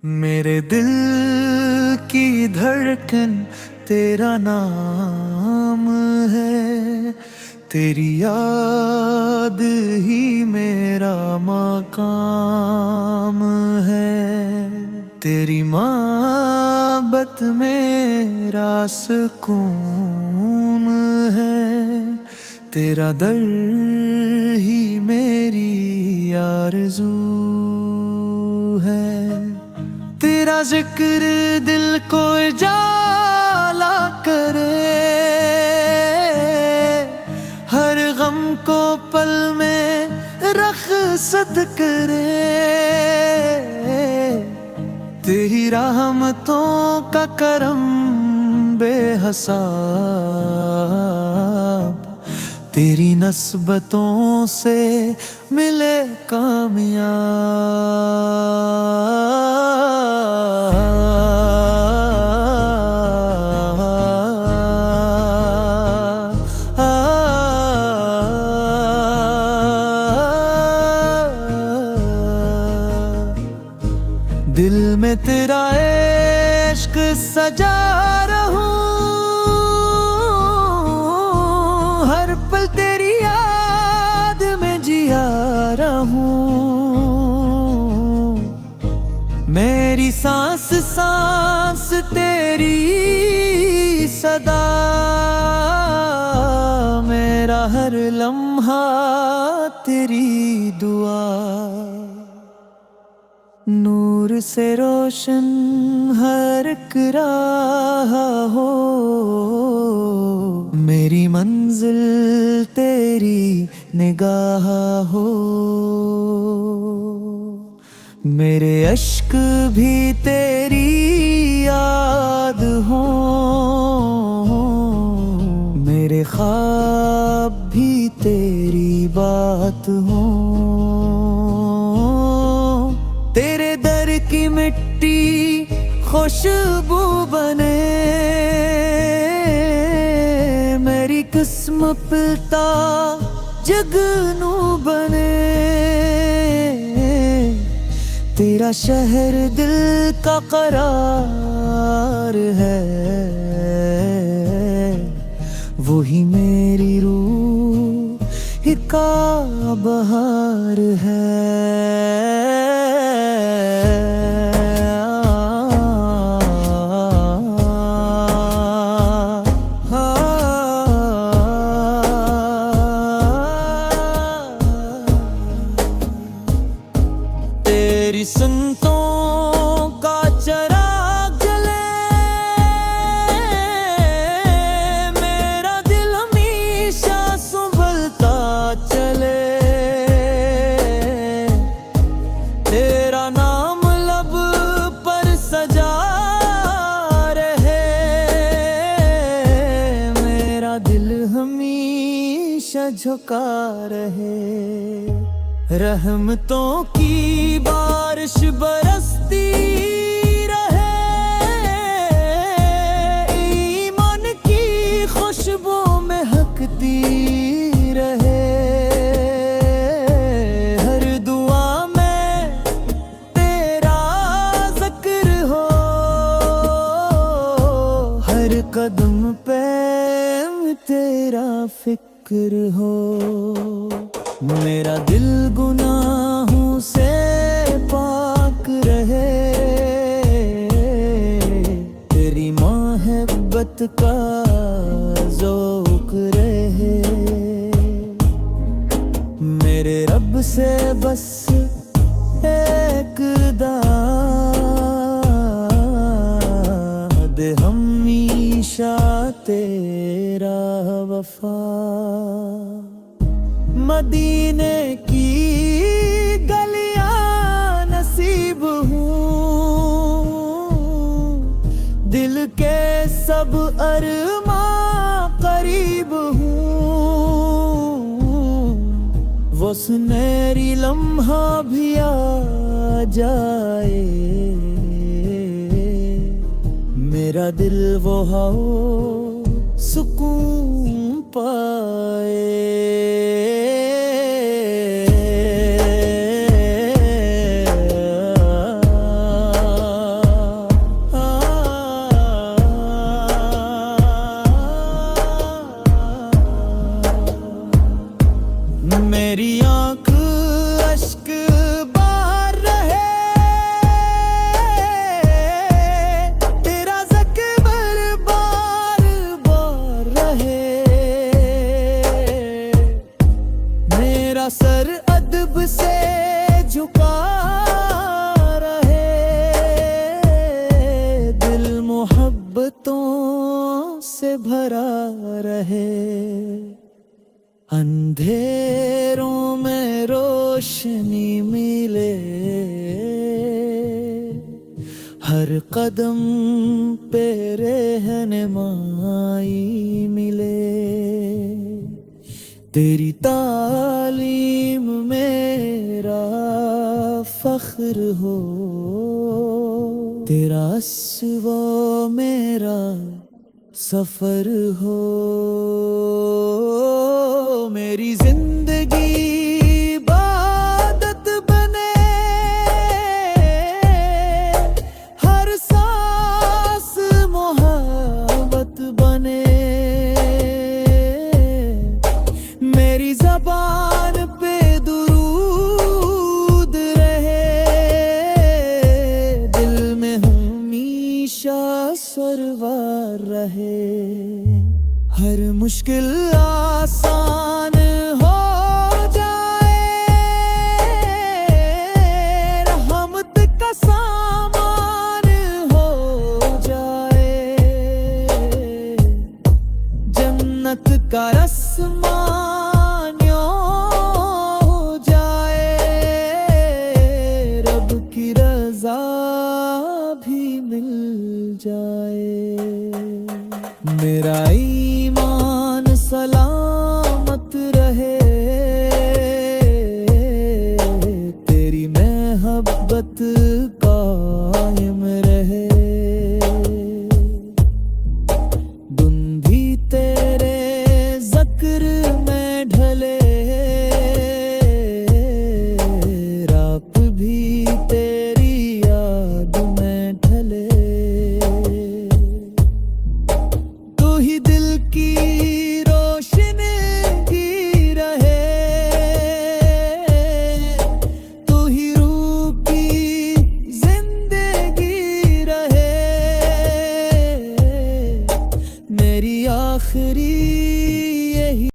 मेरे दिल की धड़कन तेरा नाम है, तेरी याद ही मेरा मकाम है, तेरी मोहब्बत मेरा सुकून है, तेरा दर्द ही मेरी आरज़ू है। तेरा जिक्र दिल को जाला करे, हर गम को पल में रख़्सत करे, तेरी रहमतों का करम बेहिसाब, तेरी नस्बतों से मिले कामयाब। दिल में तेरा इश्क सजा रहूं, हर पल तेरी याद में जिया रहूं, मेरी सांस सांस तेरी सदा, मेरा हर लम्हा तेरी दुआ। नूर से रोशन हर एक राह हो, मेरी मंजिल तेरी निगाह हो, मेरे अश्क भी तेरी याद हो, मेरे ख्वाब भी तेरी बात हो, तेरे दर की मिट्टी खुशबू बने, मेरी किस्म पिता जगनू बने, तेरा शहर दिल का करार है, वही मेरी रूह का बहार है। तेरी सुन्नतों का चिराग जले, मेरा दिल हमेशा संभलता चले, तेरा नाम लब पर सजा रहे, मेरा दिल हमेशा झुका रहे, रहमतों की बारिश बरसती रहे, ईमान की खुशबू महकती रहे, हर दुआ में तेरा ज़िक्र हो, हर कदम पे तेरा फिक्र हो, मेरा दिल गुनाहों से पाक रहे, तेरी मोहब्बत का ज़ौक़ रहे, मेरे रब से बस एक दाद, हमेशा तेरा वफा। मदीने की गलियां नसीब हूँ, दिल के सब अरमां करीब हूँ, वो सुनहरी लम्हा भी आ जाए, मेरा दिल वो हो, 'सुकून पाए। मेरी आंख अश्क बार रहे, तेरा ज़िक्र बार बार रहे। मेरा सर अदब से झुका रहे, दिल मोहब्बतों से भरा रहे। अंधेरों में रोशनी मिले, हर कदम पे रहनुमाई मिले। तेरी तालीम मेरा फख्र हो, तेरा अस्वा मेरा सफर हो। मेरी जिंदगी इबादत बने, हर सांस मोहब्बत बने। मेरी ज़बान पे दुरूद रहे, दिल में हमेशा सरवर रहे। हर मुश्किल